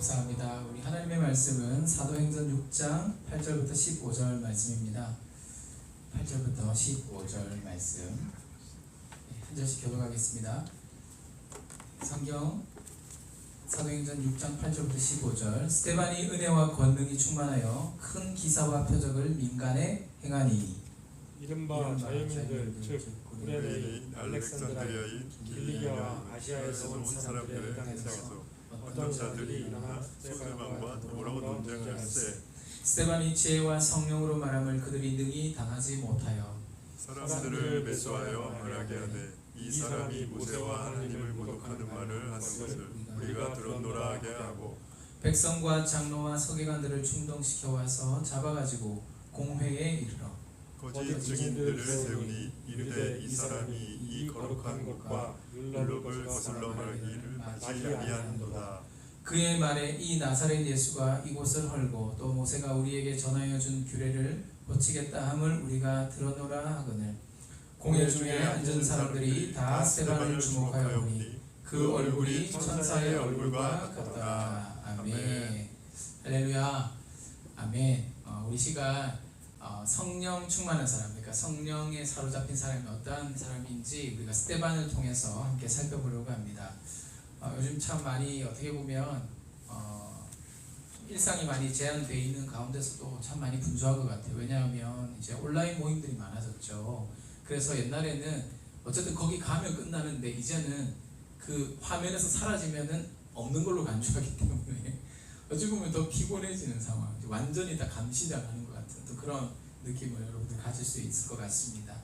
감사합니다. 우리 하나님의 말씀은 사도행전 6장 8절부터 15절 말씀입니다. 8절부터 15절 말씀 한 절씩 교독하겠습니다. 성경 사도행전 6장 8절부터 15절. 스데반이 은혜와 권능이 충만하여 큰 기사와 표적을 민간에 행하니 이른바 자유민들 즉 구레네, 알렉산드라인, 길리기와 아시아에서 온 사람들의 땅에서 어떤 자들이 일어나 스데반과 더불어 논쟁할세. 스데반이 지혜와 성령으로 말함을 그들이 능히 당하지 못하여 사람들을 매수하여 말하게 하되 이 사람이 모세와 하나님을 모독하는 말을 하는 것을 우리가 들었노라 하게 하고 백성과 장로와 서기관들을 충동시켜 와서 잡아가지고 공회에 이르러 거짓 증인들을 세우니 이르되 이 사람이 이 거룩한 곳과 율법을 거슬러 말하기를 마치 아니하는도다. 그의 말에 이 나사렛 예수가 이곳을 헐고 또 모세가 우리에게 전하여 준 규례를 고치겠다 함을 우리가 들었노라 하거늘 공회 중에 앉은 사람들이 다 스데반을 주목하여 보니 그 얼굴이 천사의 얼굴과 같다. 아멘. 할렐루야. 아멘. 우리 시간 성령 충만한 사람, 그러니까 성령에 사로잡힌 사람이 어떠한 사람인지 우리가 스데반을 통해서 함께 살펴보려고 합니다. 요즘 참 많이 어떻게 보면 일상이 많이 제한되어 있는 가운데서도 참 많이 분주한 것 같아요. 왜냐하면 이제 온라인 모임들이 많아졌죠. 그래서 옛날에는 어쨌든 거기 가면 끝나는데 이제는 그 화면에서 사라지면은 없는 걸로 간주하기 때문에 어찌 보면 더 피곤해지는 상황, 완전히 다 감시당하는 것 같은 또 그런 느낌을 여러분들 가질 수 있을 것 같습니다.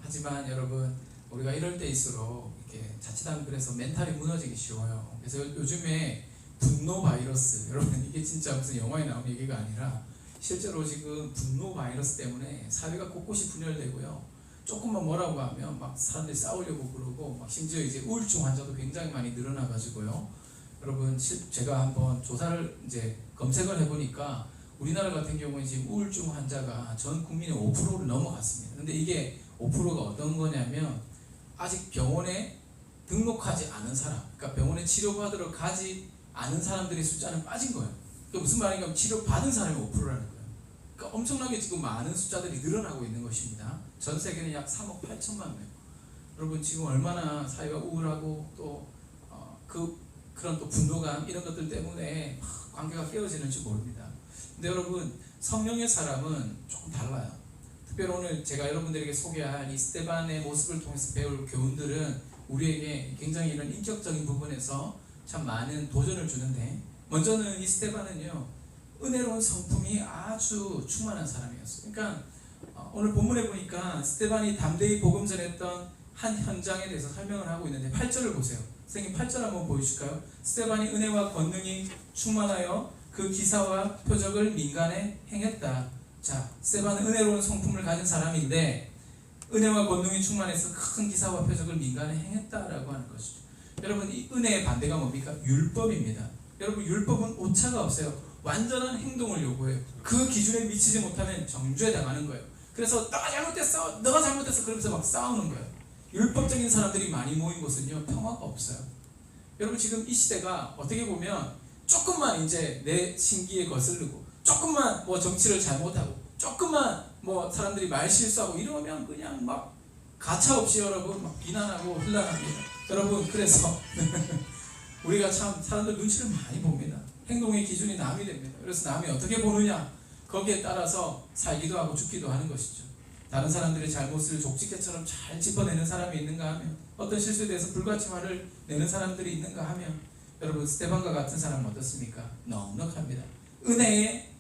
하지만 여러분 우리가 이럴 때일수록 이렇게 자칫하면 그래서 멘탈이 무너지기 쉬워요. 그래서 요즘에 분노 바이러스, 여러분 이게 진짜 무슨 영화에 나오는 얘기가 아니라 실제로 지금 분노 바이러스 때문에 사회가 곳곳이 분열되고요. 조금만 뭐라고 하면 막 사람들이 싸우려고 그러고 막 심지어 이제 우울증 환자도 굉장히 많이 늘어나가지고요. 여러분 제가 한번 조사를 이제 검색을 해보니까 우리나라 같은 경우에 지금 우울증 환자가 전 국민의 5%를 넘어갔습니다. 근데 이게 5%가 어떤 거냐면 아직 병원에 등록하지 않은 사람, 그러니까 병원에 치료받으러 가지 않은 사람들의 숫자는 빠진 거예요. 그러니까 무슨 말인가, 치료받은 사람이 5%라는 거예요. 그러니까 엄청나게 지금 많은 숫자들이 늘어나고 있는 것입니다. 전 세계는 약 3억 8천만 명. 여러분 지금 얼마나 사회가 우울하고 또 그런 또 분노감 이런 것들 때문에 관계가 깨어지는지 모릅니다. 근데 여러분 성령의 사람은 조금 달라요. 특별히 오늘 제가 여러분들에게 소개할 이 스데반의 모습을 통해서 배울 교훈들은 우리에게 굉장히 이런 인격적인 부분에서 참 많은 도전을 주는데, 먼저는 이 스데반은요 은혜로운 성품이 아주 충만한 사람이었어요. 그러니까 오늘 본문에 보니까 스데반이 담대히 복음 전했던 한 현장에 대해서 설명을 하고 있는데 8절을 보세요. 선생님 8절 한번 보여주실까요? 스데반이 은혜와 권능이 충만하여 그 기사와 표적을 민간에 행했다. 자, 스데반은 은혜로운 성품을 가진 사람인데 은혜와 권능이 충만해서 큰 기사와 표적을 민간에 행했다라고 하는 것이죠. 여러분 이 은혜의 반대가 뭡니까? 율법입니다. 여러분 율법은 오차가 없어요. 완전한 행동을 요구해요. 그 기준에 미치지 못하면 정죄에 당하는 거예요. 그래서 너가 잘못했어, 너가 잘못했어 그러면서 막 싸우는 거예요. 율법적인 사람들이 많이 모인 곳은요 평화가 없어요. 여러분 지금 이 시대가 어떻게 보면 조금만 이제 내 신기에 거슬리고 조금만 뭐 정치를 잘못하고 조금만 뭐 사람들이 말 실수하고 이러면 그냥 막 가차없이 여러분 막 비난하고 혼란합니다. 여러분 그래서 우리가 참 사람들 눈치를 많이 봅니다. 행동의 기준이 남이 됩니다. 그래서 남이 어떻게 보느냐 거기에 따라서 살기도 하고 죽기도 하는 것이죠. 다른 사람들의 잘못을 족지게처럼 잘 짚어내는 사람이 있는가 하면, 어떤 실수에 대해서 불같이 화를 내는 사람들이 있는가 하면, 여러분 스데반과 같은 사람은 어떻습니까? 넉넉합니다. 은혜에,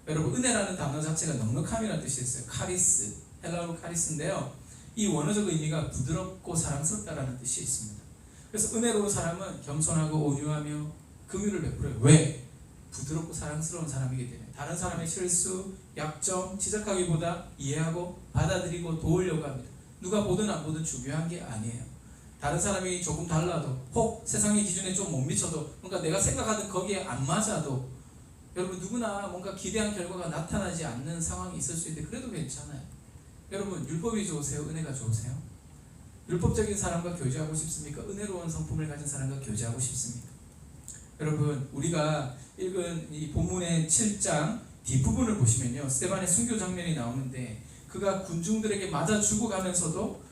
여러분 은혜라는 단어 자체가 넉넉함이라는 뜻이 있어요. 카리스, 헬라어로 카리스인데요, 이 원어적 의미가 부드럽고 사랑스럽다라는 뜻이 있습니다. 그래서 은혜로운 사람은 겸손하고 온유하며 긍휼을 베풀어요. 왜? 부드럽고 사랑스러운 사람이기 때문에 다른 사람의 실수, 약점 지적하기보다 이해하고 받아들이고 도우려고 합니다. 누가 보든 안 보든 중요한 게 아니에요. 다른 사람이 조금 달라도, 혹 세상의 기준에 좀 못 미쳐도, 뭔가 내가 생각하던 거기에 안 맞아도, 여러분 누구나 뭔가 기대한 결과가 나타나지 않는 상황이 있을 수 있는데 그래도 괜찮아요. 여러분 율법이 좋으세요? 은혜가 좋으세요? 율법적인 사람과 교제하고 싶습니까? 은혜로운 성품을 가진 사람과 교제하고 싶습니까? 여러분 우리가 읽은 이 본문의 7장 뒷부분을 보시면요, 스데반의 순교 장면이 나오는데 그가 군중들에게 맞아 죽어가면서도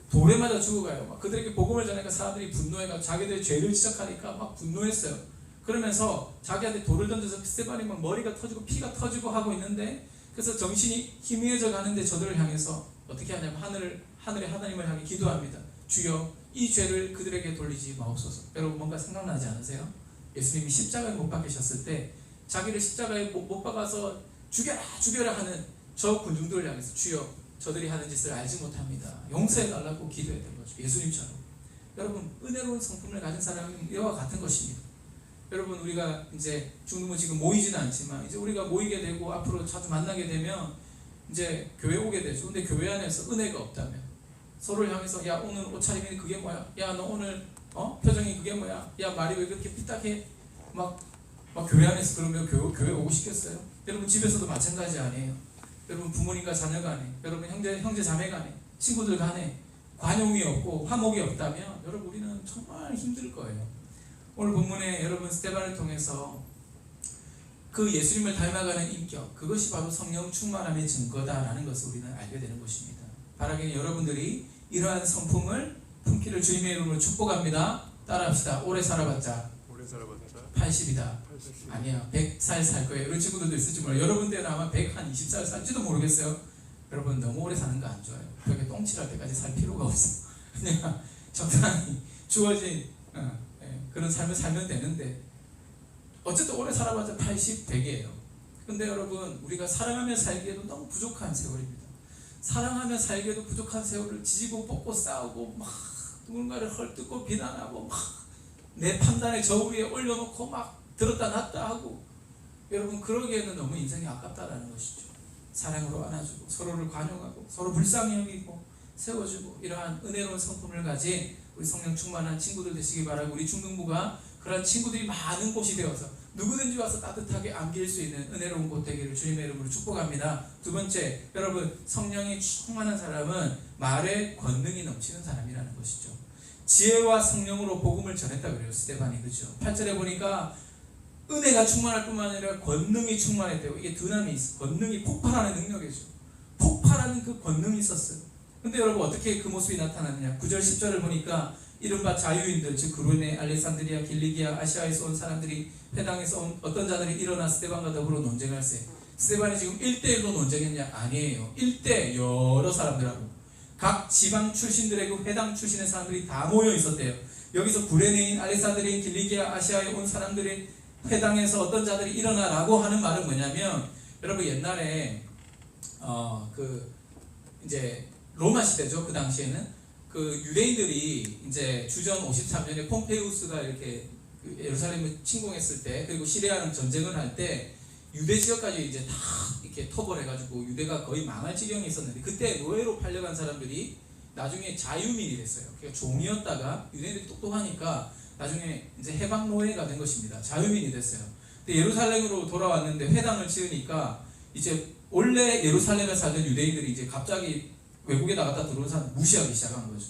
돌에 맞아 죽어가요. 막 그들에게 복음을 전하니까 사람들이 분노해가 자기들의 죄를 지적하니까 막 분노했어요. 그러면서 자기한테 돌을 던져서 스데반이 막 머리가 터지고 피가 터지고 하고 있는데, 그래서 정신이 희미해져 가는데 저들을 향해서 어떻게 하냐면 하늘의 하나님을 향해 기도합니다. 주여 이 죄를 그들에게 돌리지 마옵소서. 여러분 뭔가 생각나지 않으세요? 예수님이 십자가에 못 박히셨을 때 자기를 십자가에 못 박아서 죽여라 하는 저 군중들을 향해서 주여 저들이 하는 짓을 알지 못합니다, 용서해달라고 기도했던 거죠. 예수님처럼. 여러분 은혜로운 성품을 가진 사람은 이와 같은 것입니다. 여러분 우리가 이제 중동은 지금 모이지는 않지만 이제 우리가 모이게 되고 앞으로 자주 만나게 되면 이제 교회 오게 되죠. 근데 교회 안에서 은혜가 없다면 서로를 향해서 야 오늘 옷차림이 그게 뭐야? 야 너 오늘 표정이 그게 뭐야? 야 말이 왜 그렇게 삐딱해? 막 교회 안에서 그러면 교회 오고 싶겠어요? 여러분 집에서도 마찬가지 아니에요? 여러분 부모님과 자녀 간에, 여러분 형제 자매 간에, 친구들 간에 관용이 없고 화목이 없다면 여러분 우리는 정말 힘들 거예요. 오늘 본문에 여러분 스데반을 통해서 그 예수님을 닮아가는 인격, 그것이 바로 성령 충만함의 증거다라는 것을 우리는 알게 되는 것입니다. 바라기는 여러분들이 이러한 성품을 품기를 주님의 이름으로 축복합니다. 따라합시다. 오래 살아봤자 80이다. 아니야 100살 살 거예요. 이런 친구들도 있을지 몰라요. 여러분 때는 아마 120살 살지도 모르겠어요. 여러분 너무 오래 사는 거 안 좋아요. 벽에 똥칠할 때까지 살 필요가 없어. 그냥 적당히 주어진 그런 삶을 살면 되는데 어쨌든 오래 살아봤자 80, 100이에요. 근데 여러분 우리가 사랑하며 살기에도 너무 부족한 세월입니다. 사랑하며 살기에도 부족한 세월을 지지고 볶고 싸우고 막 누군가를 헐뜯고 비난하고 막 내 판단의 저 위에 올려놓고 막 들었다 놨다 하고, 여러분 그러기에는 너무 인생이 아깝다라는 것이죠. 사랑으로 안아주고 서로를 관용하고 서로 불쌍히 여기고 세워주고 이러한 은혜로운 성품을 가진 우리 성령 충만한 친구들 되시기 바라고, 우리 중등부가 그런 친구들이 많은 곳이 되어서 누구든지 와서 따뜻하게 안길 수 있는 은혜로운 곳 되기를 주님의 이름으로 축복합니다. 두 번째, 여러분 성령이 충만한 사람은 말에 권능이 넘치는 사람이라는 것이죠. 지혜와 성령으로 복음을 전했다 그래요, 스데반이. 그렇죠? 8절에 보니까 은혜가 충만할 뿐만 아니라 권능이 충만했대요. 이게 두나미 있어. 권능이 폭발하는 능력이죠. 폭발하는 그 권능이 있었어요. 근데 여러분 어떻게 그 모습이 나타났느냐? 9절 10절을 보니까 이른바 자유인들, 즉 그루네, 알렉산드리아, 길리기아, 아시아에서 온 사람들이, 회당에서 온 어떤 자들이 일어나 스데반과 더불어 논쟁할세. 스데반이 지금 1대1로 논쟁했냐? 아니에요. 1대 여러 사람들하고 각 지방 출신들의 그 회당 출신의 사람들이 다 모여 있었대요. 여기서 구레네인, 알렉산드리인, 길리기아, 아시아에 온 사람들이 회당에서 어떤 자들이 일어나라고 하는 말은 뭐냐면, 여러분 옛날에 이제 로마 시대죠. 그 당시에는 그 유대인들이 이제 주전 53년에 폼페이우스가 이렇게 그 예루살렘을 침공했을 때, 그리고 시리아랑 전쟁을 할 때 유대 지역까지 이제 다 이렇게 토벌해가지고 유대가 거의 망할 지경이 있었는데, 그때 노예로 팔려간 사람들이 나중에 자유민이 됐어요. 그러니까 종이었다가 유대인들이 똑똑하니까 나중에 이제 해방 노예가 된 것입니다. 자유민이 됐어요. 근데 예루살렘으로 돌아왔는데 회당을 지으니까 이제 원래 예루살렘에 살던 유대인들이 이제 갑자기 외국에 나갔다 들어온 사람 무시하기 시작한 거죠.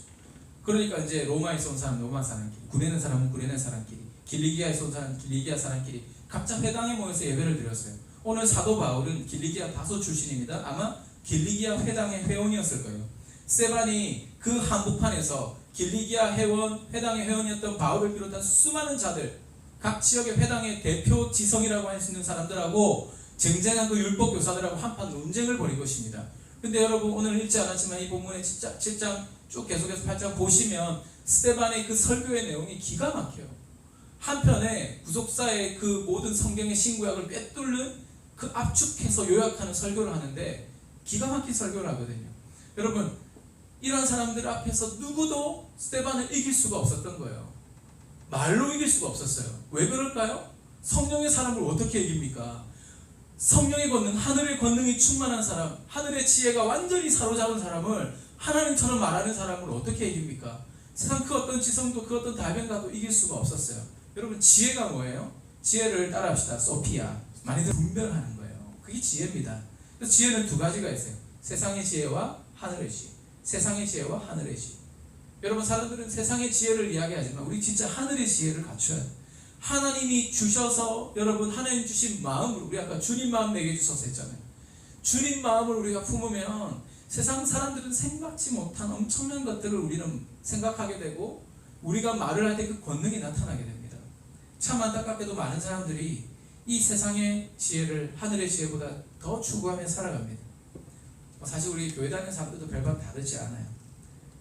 그러니까 이제 로마에서 온 사람 로마 사람끼리, 구레네 사람은 구레네 사람끼리, 길리기아에서 온 사람 길리기아 사람끼리 각자 회당에 모여서 예배를 드렸어요. 오늘 사도 바울은 길리기아 다소 출신입니다. 아마 길리기아 회당의 회원이었을 거예요. 스데반이 그 한복판에서 길리기아 회당의 회원이었던 바울을 비롯한 수많은 자들, 각 지역의 회당의 대표 지성이라고 할 수 있는 사람들하고 쟁쟁한 그 율법 교사들하고 한판 논쟁을 벌인 것입니다. 근데 여러분 오늘 읽지 않았지만 이 본문의 7장 쭉 계속해서 8장 보시면 스데반의 그 설교의 내용이 기가 막혀요. 한편에 구속사의 그 모든 성경의 신구약을 꿰뚫는 그 압축해서 요약하는 설교를 하는데 기가 막힌 설교를 하거든요. 여러분 이런 사람들 앞에서 누구도 스데반을 이길 수가 없었던 거예요. 말로 이길 수가 없었어요. 왜 그럴까요? 성령의 사람을 어떻게 이깁니까? 성령의 권능, 하늘의 권능이 충만한 사람, 하늘의 지혜가 완전히 사로잡은 사람을, 하나님처럼 말하는 사람을 어떻게 이깁니까? 세상 그 어떤 지성도 그 어떤 달변가도 이길 수가 없었어요. 여러분 지혜가 뭐예요? 지혜를 따라합시다. 소피아. 많이들 분별하는 거예요. 그게 지혜입니다. 그래서 지혜는 두 가지가 있어요. 세상의 지혜와 하늘의 지혜. 세상의 지혜와 하늘의 지혜. 여러분 사람들은 세상의 지혜를 이야기하지만 우리 진짜 하늘의 지혜를 갖춰야 돼요. 하나님이 주셔서 여러분 하나님 주신 마음을 우리 아까 주님 마음 내게 주셔서 했잖아요. 주님 마음을 우리가 품으면 세상 사람들은 생각지 못한 엄청난 것들을 우리는 생각하게 되고 우리가 말을 할 때 그 권능이 나타나게 됩니다. 참 안타깝게도 많은 사람들이 이 세상의 지혜를 하늘의 지혜보다 더 추구하며 살아갑니다. 사실 우리 교회 다니는 사람들도 별반 다르지 않아요.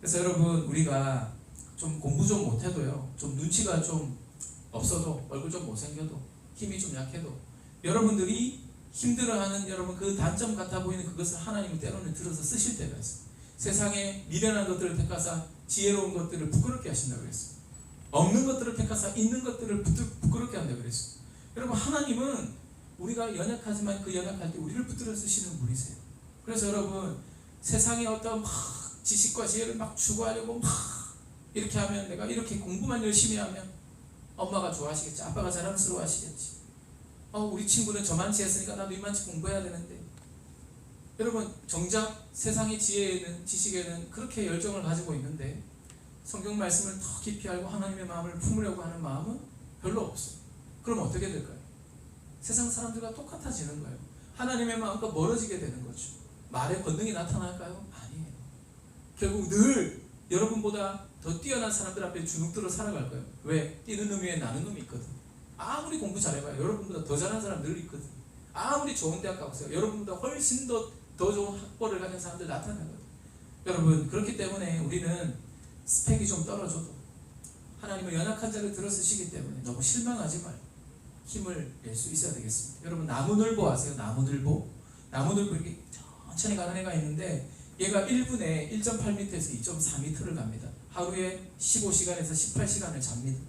그래서 여러분 우리가 좀 공부 좀 못해도요, 좀 눈치가 좀 없어도, 얼굴 좀 못생겨도, 힘이 좀 약해도 여러분들이 힘들어하는 여러분 그 단점 같아 보이는 그것을 하나님이 때로는 들어서 쓰실 때가 있어요. 세상에 미련한 것들을 택하사 지혜로운 것들을 부끄럽게 하신다고 그랬어요. 없는 것들을 택하사 있는 것들을 부끄럽게 한다고 그랬어요. 여러분 하나님은 우리가 연약하지만 그 연약할 때 우리를 붙들어 쓰시는 분이세요. 그래서 여러분 세상에 어떤 막 지식과 지혜를 막 추구하려고 막 이렇게 하면, 내가 이렇게 공부만 열심히 하면 엄마가 좋아하시겠지, 아빠가 자랑스러워 하시겠지. 우리 친구는 저만치 했으니까 나도 이만치 공부해야 되는데. 여러분 정작 세상의 지혜에는, 지식에는 그렇게 열정을 가지고 있는데 성경 말씀을 더 깊이 알고 하나님의 마음을 품으려고 하는 마음은 별로 없어요. 그럼 어떻게 될까요? 세상 사람들과 똑같아지는 거예요. 하나님의 마음과 멀어지게 되는 거죠. 말의 권능이 나타날까요? 아니에요. 결국 늘 여러분보다 더 뛰어난 사람들 앞에 주눅들어 살아갈 거예요. 왜? 뛰는 놈 위에 나는 놈이 있거든. 아무리 공부 잘해봐요, 여러분보다 더 잘하는 사람 늘 있거든. 아무리 좋은 대학 가보세요, 여러분보다 훨씬 더 좋은 학벌을 가진 사람들 나타나거든. 여러분 그렇기 때문에 우리는 스펙이 좀 떨어져도 하나님은 연약한 자를 들어 쓰시기 때문에 너무 실망하지 말고 힘을 낼 수 있어야 되겠습니다. 여러분 나무늘보 아세요? 나무늘보? 나무늘보 이렇게 천천히 가는 애가 있는데 얘가 1분에 1.8m에서 2.4m를 갑니다. 하루에 15시간에서 18시간을 잡니다.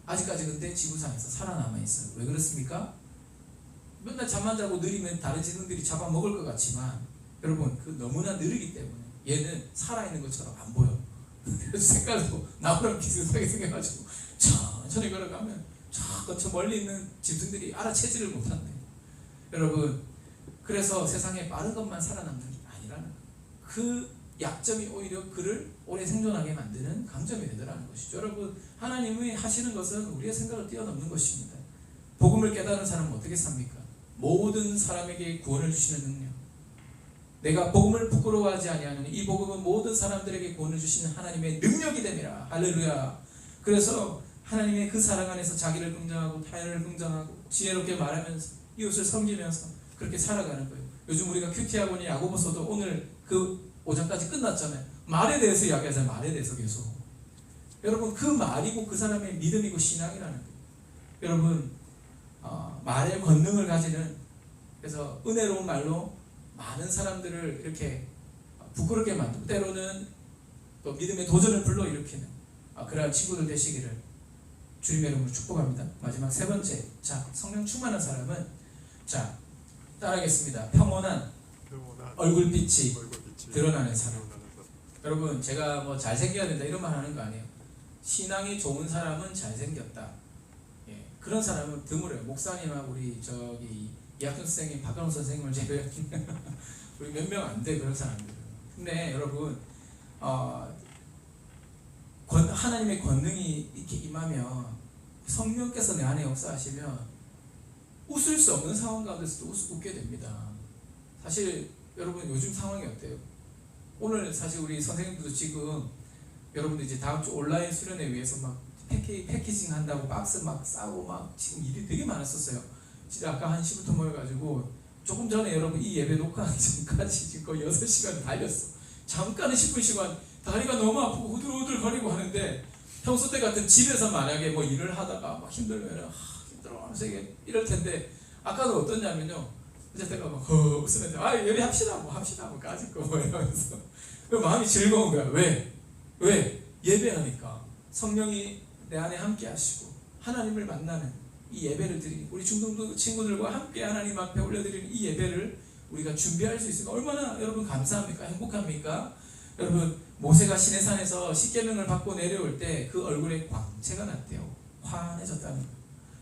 아직까지 근데 지구상에서 살아남아 있어요. 왜 그렇습니까? 맨날 잠만 자고 느리면 다른 지능들이 잡아먹을 것 같지만 여러분 그 너무나 느리기 때문에 얘는 살아있는 것처럼 안 보여. 색깔도 나무랑 비슷하게 생겨가지고 천천히 걸어가면 저 멀리 있는 짐승들이 알아채지를 못한대. 여러분 그래서 세상에 빠른 것만 살아남는 게 아니라는 거예요. 그 약점이 오히려 그를 오래 생존하게 만드는 강점이 되더라는 것이죠. 여러분 하나님이 하시는 것은 우리의 생각을 뛰어넘는 것입니다. 복음을 깨달은 사람은 어떻게 삽니까? 모든 사람에게 구원을 주시는 능력. 내가 복음을 부끄러워하지 아니하노니 이 복음은 모든 사람들에게 구원을 주시는 하나님의 능력이 됨이라. 할렐루야. 그래서 하나님의 그 사랑 안에서 자기를 긍정하고 타인을 긍정하고 지혜롭게 말하면서 이웃을 섬기면서 그렇게 살아가는 거예요. 요즘 우리가 큐티학원이 야고보서도 오늘 그 5장까지 끝났잖아요. 말에 대해서 이야기하잖아요. 말에 대해서 계속. 여러분 그 말이고 그 사람의 믿음이고 신앙이라는 거예요. 여러분 말의 권능을 가지는, 그래서 은혜로운 말로 많은 사람들을 이렇게 부끄럽게 만들고 때로는 또 믿음의 도전을 불러일으키는 그러한 친구들 되시기를 주님의 이름으로 축복합니다. 마지막 세 번째, 자 성령 충만한 사람은 자 따라하겠습니다. 평온한 얼굴빛이 드러나는 사람. 여러분 제가 뭐 잘생겨야 된다 이런 말 하는 거 아니에요. 신앙이 좋은 사람은 잘생겼다. 예, 그런 사람은 드물어요. 목사님하고 우리 저기 이학준 선생님, 박강훈 선생님을 제외하면 우리 몇 명 안 돼 그런 사람들은. 근데 여러분 하나님의 권능이 이렇게 임하면 성령께서 내 안에 역사하시면 웃을 수 없는 상황 가운데서도 웃게 됩니다. 사실 여러분 요즘 상황이 어때요? 오늘 사실 우리 선생님들도 지금 여러분들 이제 다음 주 온라인 수련회 위해서 막 패키징 한다고 박스 막 싸고 막 지금 일이 되게 많았었어요. 진짜 아까 1시부터 모여가지고 조금 전에 여러분 이 예배 녹화하기 전까지 지금 거의 6시간 달렸어. 잠깐은 10분씩만 다리가 너무 아프고 후들후들 거리고 하는데 평소 때 같은 집에서 만약에 뭐 일을 하다가 막 힘들면 힘들어 하면서 이럴 텐데 아까도 어떠냐면요. 이제 때가 막 웃으면서 요리합시다 뭐 합시다 뭐 까짓 거 뭐 이러면서 마음이 즐거운 거야. 왜? 예배하니까 성령이 내 안에 함께 하시고 하나님을 만나는 이 예배를 드리니 우리 중동도 친구들과 함께 하나님 앞에 올려드리는 이 예배를 우리가 준비할 수 있으니까 얼마나 여러분 감사합니까? 행복합니까? 여러분 모세가 시내산에서 십계명을 받고 내려올 때 그 얼굴에 광채가 났대요. 환해졌다는 거예요.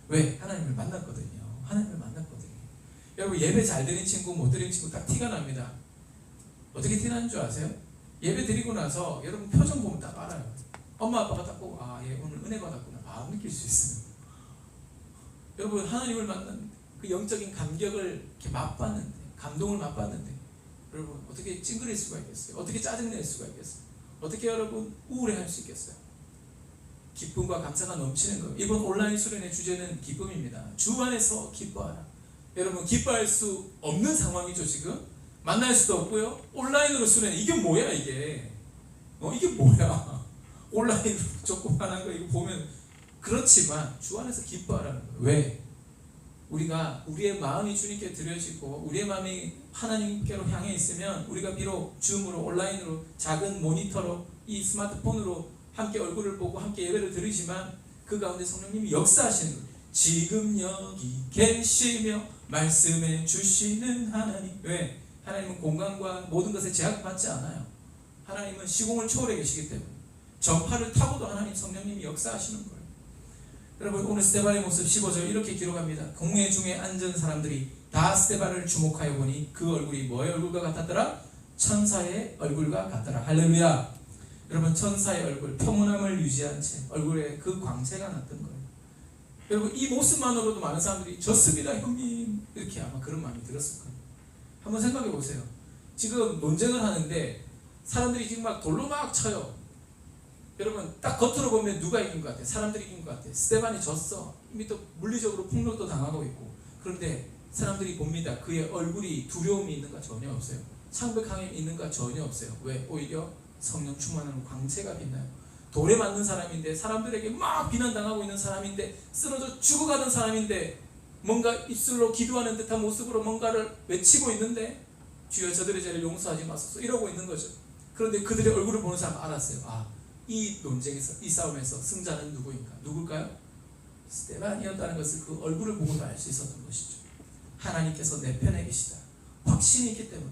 왜? 하나님을 만났거든요. 하나님을 만났거든요. 여러분 예배 잘 드린 친구 못 드린 친구 딱 티가 납니다. 어떻게 티나는 줄 아세요? 예배 드리고 나서 여러분 표정 보면 딱 알아요. 엄마 아빠가 딱 보고 얘 오늘 은혜 받았구나. 마음 느낄 수 있어요. 여러분 하나님을 만난 그 영적인 감격을 이렇게 맛봤는데, 감동을 맛봤는데 여러분 어떻게 찡그릴 수가 있겠어요? 어떻게 짜증낼 수가 있겠어요? 어떻게 여러분 우울해할 수 있겠어요? 기쁨과 감사가 넘치는 것. 이번 온라인 수련의 주제는 기쁨입니다. 주 안에서 기뻐하라. 여러분 기뻐할 수 없는 상황이죠. 지금 만날 수도 없고요. 온라인으로 수련, 이게 뭐야 이게? 이게 뭐야? 온라인으로 조그만한 거 이거 보면 그렇지만 주 안에서 기뻐하라는 거예요. 왜? 우리가 우리의 마음이 주님께 드려지고 우리의 마음이 하나님께로 향해 있으면 우리가 비록 줌으로 온라인으로 작은 모니터로 이 스마트폰으로 함께 얼굴을 보고 함께 예배를 드리지만 그 가운데 성령님이 역사하시는 거예요. 지금 여기 계시며 말씀해 주시는 하나님. 왜? 하나님은 공간과 모든 것에 제약받지 않아요. 하나님은 시공을 초월해 계시기 때문에 전파를 타고도 하나님 성령님이 역사하시는 거예요. 여러분 오늘 스데반의 모습 15절 이렇게 기록합니다. 공회 중에 앉은 사람들이 다 스데반을 주목하여 보니 그 얼굴이 뭐의 얼굴과 같았더라? 천사의 얼굴과 같더라. 할렐루야. 여러분 천사의 얼굴, 평온함을 유지한 채 얼굴에 그 광채가 났던 거예요. 여러분 이 모습만으로도 많은 사람들이 좋습니다 형님 이렇게 아마 그런 마음이 들었을 거예요. 한번 생각해 보세요. 지금 논쟁을 하는데 사람들이 지금 막 돌로 막 쳐요. 여러분 딱 겉으로 보면 누가 이긴 것 같아요? 사람들이 이긴 것 같아요. 스데반이 졌어. 이미 또 물리적으로 폭력도 당하고 있고. 그런데 사람들이 봅니다. 그의 얼굴이 두려움이 있는가? 전혀 없어요. 창백함이 있는가? 전혀 없어요. 왜? 오히려 성령 충만한 광채가 빛나요. 돌에 맞는 사람인데, 사람들에게 막 비난당하고 있는 사람인데, 쓰러져 죽어가는 사람인데, 뭔가 입술로 기도하는 듯한 모습으로 뭔가를 외치고 있는데, 주여 저들의 죄를 용서하지 마소서 이러고 있는 거죠. 그런데 그들의 얼굴을 보는 사람은 알았어요. 이 논쟁에서, 이 싸움에서 승자는 누구인가? 누굴까요? 스데반이었다는 것을 그 얼굴을 보고도 알 수 있었던 것이죠. 하나님께서 내 편에 계시다. 확신이 있기 때문에.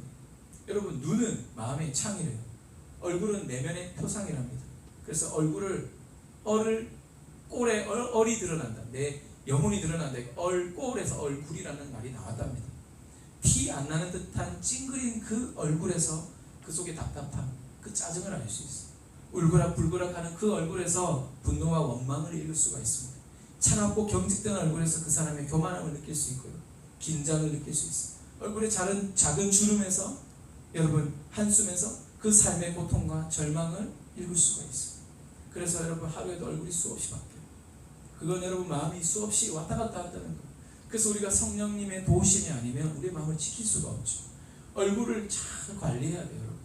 여러분 눈은 마음의 창이래요. 얼굴은 내면의 표상이랍니다. 그래서 얼굴을 꼴에 얼이 드러난다. 내 영혼이 드러난다. 꼴에서 얼굴이라는 말이 나왔답니다. 티 안 나는 듯한 찡그린 그 얼굴에서 그 속에 답답함, 그 짜증을 알 수 있어요. 울그락불그락하는 그 얼굴에서 분노와 원망을 읽을 수가 있습니다. 차갑고 경직된 얼굴에서 그 사람의 교만함을 느낄 수 있고요. 긴장을 느낄 수 있어요. 얼굴의 작은 주름에서 여러분 한숨에서 그 삶의 고통과 절망을 읽을 수가 있어요. 그래서 여러분 하루에도 얼굴이 수없이 바뀌어요. 그건 여러분 마음이 수없이 왔다 갔다 한다는 거예요. 그래서 우리가 성령님의 도우심이 아니면 우리의 마음을 지킬 수가 없죠. 얼굴을 잘 관리해야 돼요. 여러분.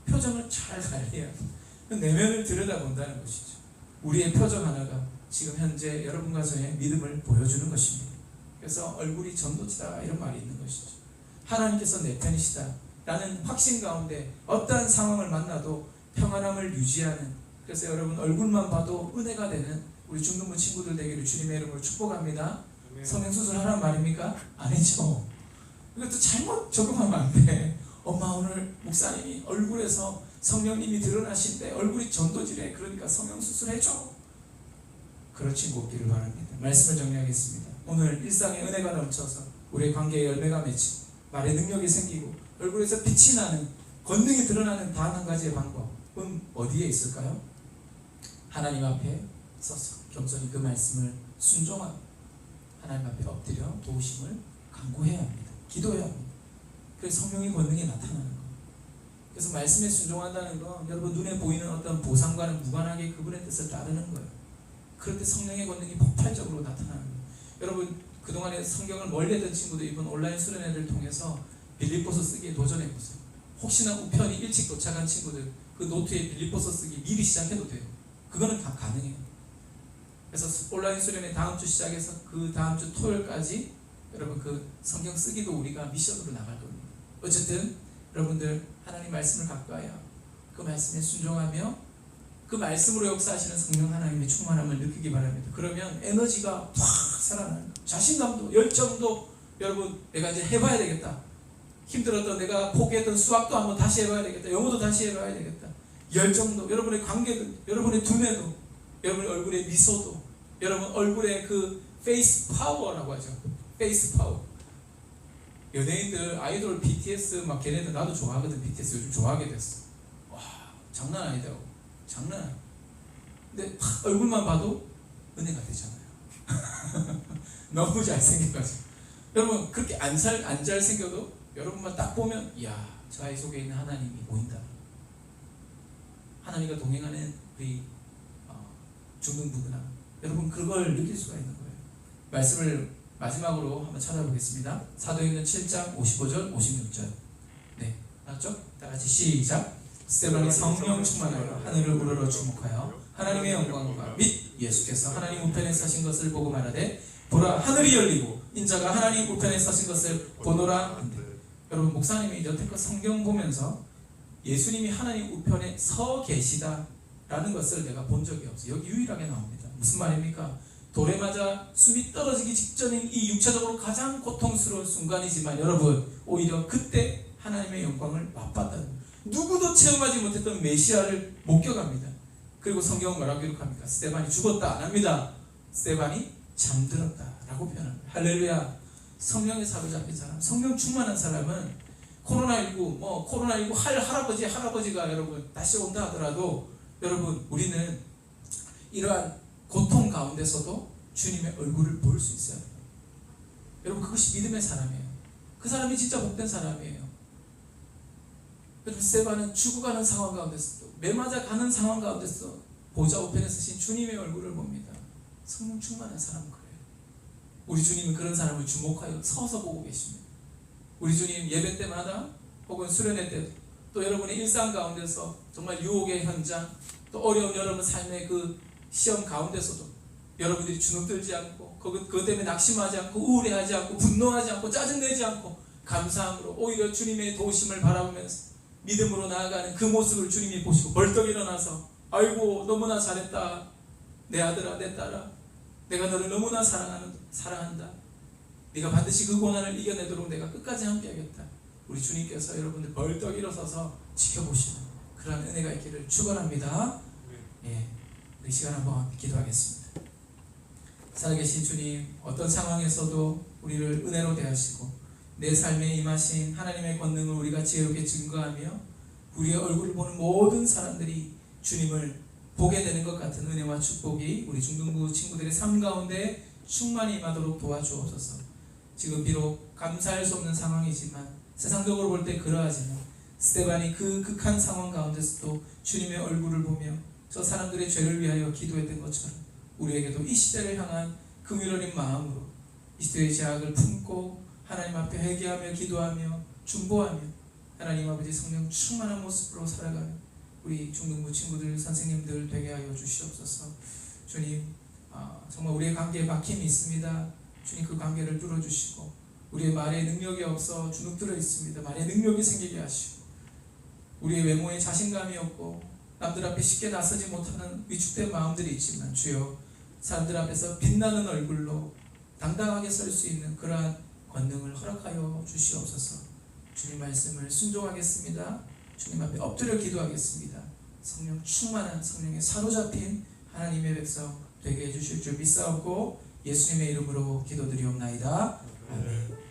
표정을 잘 관리해야 돼요. 내면을 들여다본다는 것이죠. 우리의 표정 하나가 지금 현재 여러분과 저의 믿음을 보여주는 것입니다. 그래서 얼굴이 전도지다 이런 말이 있는 것이죠. 하나님께서 내 편이시다 라는 확신 가운데 어떠한 상황을 만나도 평안함을 유지하는, 그래서 여러분 얼굴만 봐도 은혜가 되는 우리 중등부 친구들 되기를 주님의 이름으로 축복합니다. 성형수술 하란 말입니까? 아니죠. 이것도 잘못 적용하면 안 돼. 엄마 오늘 목사님이 얼굴에서 성령님이 드러나신데 얼굴이 전도지래. 그러니까 성형수술 해줘. 그렇지 못기를 바랍니다. 말씀을 정리하겠습니다. 오늘 일상의 은혜가 넘쳐서 우리의 관계에 열매가 맺히고 말의 능력이 생기고 얼굴에서 빛이 나는, 권능이 드러나는 단 한 가지의 방법은 어디에 있을까요? 하나님 앞에 서서 겸손히 그 말씀을 순종하고 하나님 앞에 엎드려 도우심을 간구해야 합니다. 기도해야 합니다. 그래서 성령의 권능이 나타나는 거예요. 그래서 말씀에 순종한다는 건 여러분 눈에 보이는 어떤 보상과는 무관하게 그분의 뜻을 따르는 거예요. 그럴 때 성령의 권능이 폭발적으로 나타나는 거예요. 여러분 그동안에 성경을 멀리 했던 친구들 이번 온라인 수련회를 통해서 빌립보서 쓰기에 도전해보세요. 혹시나 우편이 일찍 도착한 친구들 그 노트에 빌립보서 쓰기 미리 시작해도 돼요. 그거는 다 가능해요. 그래서 온라인 수련회 다음 주 시작해서 그 다음 주 토요일까지 여러분 그 성경 쓰기도 우리가 미션으로 나갈 겁니다. 어쨌든 여러분들 하나님 말씀을 가까이 하고 그 말씀에 순종하며 그 말씀으로 역사하시는 성령 하나님의 충만함을 느끼기 바랍니다. 그러면 에너지가 확 살아나는 거예요. 자신감도 열정도 여러분 내가 이제 해봐야 되겠다. 힘들었던 내가 포기했던 수학도 한번 다시 해봐야 되겠다. 영어도 다시 해봐야 되겠다. 열정도, 여러분의 관계도, 여러분의 두뇌도, 여러분의 얼굴의 미소도, 여러분 얼굴의 그 페이스 파워라고 하죠. 페이스 파워. 연예인들 아이돌 BTS 막 걔네들 나도 좋아하거든. BTS 요즘 좋아하게 됐어. 와 장난 아니다고. 장난 아니야. 근데 얼굴만 봐도 은혜가 되잖아요. 너무 잘생겨가지고 여러분 그렇게 안 잘생겨도 여러분만 딱 보면 이야 저 아이 속에 있는 하나님이 보인다. 하나님과 동행하는 우리 중등부구나. 여러분 그걸 느낄 수가 있는 거예요. 말씀을 마지막으로 한번 찾아보겠습니다. 사도행전 7장 55절 56절. 네, 맞죠? 다 같이 시작. 스데반이 성령 충만하여 하늘을 우러러 주목하여 하나님의 영광과 및 예수께서 하나님 우편에 서신 것을 보고 말하되 보라 하늘이 열리고 인자가 하나님 우편에 서신 것을 보노라 한대. 여러분 목사님이 여태껏 성경 보면서 예수님이 하나님 우편에 서 계시다라는 것을 내가 본 적이 없어요. 여기 유일하게 나옵니다. 무슨 말입니까? 돌에 맞아 숨이 떨어지기 직전인 이 육체적으로 가장 고통스러운 순간이지만 여러분 오히려 그때 하나님의 영광을 맛봤다는 거예요. 누구도 체험하지 못했던 메시아를 목격합니다. 그리고 성경은 뭐라고 기록합니까? 스데반이 죽었다 안 합니다. 스데반이 잠들었다 라고 표현합니다. 할렐루야. 성령에 사로잡힌 사람, 성령 충만한 사람은 코로나19 할아버지가 여러분 다시 온다 하더라도 여러분 우리는 이러한 고통 가운데서도 주님의 얼굴을 볼 수 있어요. 여러분 그것이 믿음의 사람이에요. 그 사람이 진짜 복된 사람이에요. 여러분 스데반은 죽어가는 상황 가운데서도 매맞아 가는 상황 가운데서 보좌 우편에 서신 주님의 얼굴을 봅니다. 성령 충만한 사람은 그래요. 우리 주님은 그런 사람을 주목하여 서서 보고 계십니다. 우리 주님 예배 때마다 혹은 수련회 때 또 여러분의 일상 가운데서 정말 유혹의 현장 또 어려운 여러분 삶의 그 시험 가운데서도 여러분들이 주눅들지 않고 그것 때문에 낙심하지 않고 우울해하지 않고 분노하지 않고 짜증내지 않고 감사함으로 오히려 주님의 도우심을 바라보면서 믿음으로 나아가는 그 모습을 주님이 보시고 벌떡 일어나서 아이고 너무나 잘했다 내 아들아 내 딸아 내가 너를 너무나 사랑한다 네가 반드시 그 고난을 이겨내도록 내가 끝까지 함께하겠다. 우리 주님께서 여러분들 벌떡 일어서서 지켜보시는 그런 은혜가 있기를 축원합니다. 예, 우리 시간 한번 기도하겠습니다. 살아계신 주님 어떤 상황에서도 우리를 은혜로 대하시고 내 삶에 임하신 하나님의 권능을 우리가 지혜롭게 증거하며 우리의 얼굴을 보는 모든 사람들이 주님을 보게 되는 것 같은 은혜와 축복이 우리 중등부 친구들의 삶 가운데 충만히 임하도록 도와주옵소서. 지금 비록 감사할 수 없는 상황이지만 세상적으로 볼 때 그러하지만 스데반이 그 극한 상황 가운데서도 주님의 얼굴을 보며 저 사람들의 죄를 위하여 기도했던 것처럼 우리에게도 이 시대를 향한 긍휼어린 마음으로 이 시대의 죄악을 품고 하나님 앞에 회개하며 기도하며 중보하며 하나님 아버지 성령 충만한 모습으로 살아가는 우리 중등부 친구들 선생님들 되게 하여 주시옵소서. 주님 정말 우리의 관계에 막힘이 있습니다. 주님 그 관계를 뚫어주시고 우리의 말에 능력이 없어 주눅들어 있습니다. 말에 능력이 생기게 하시고 우리의 외모에 자신감이 없고 남들 앞에 쉽게 나서지 못하는 위축된 마음들이 있지만 주여 사람들 앞에서 빛나는 얼굴로 당당하게 설 수 있는 그러한 권능을 허락하여 주시옵소서. 주님 말씀을 순종하겠습니다. 주님 앞에 엎드려 기도하겠습니다. 성령 충만한 성령에 사로잡힌 하나님의 백성 되게 해주실 줄 믿사옵고 예수님의 이름으로 기도드리옵나이다. 아멘.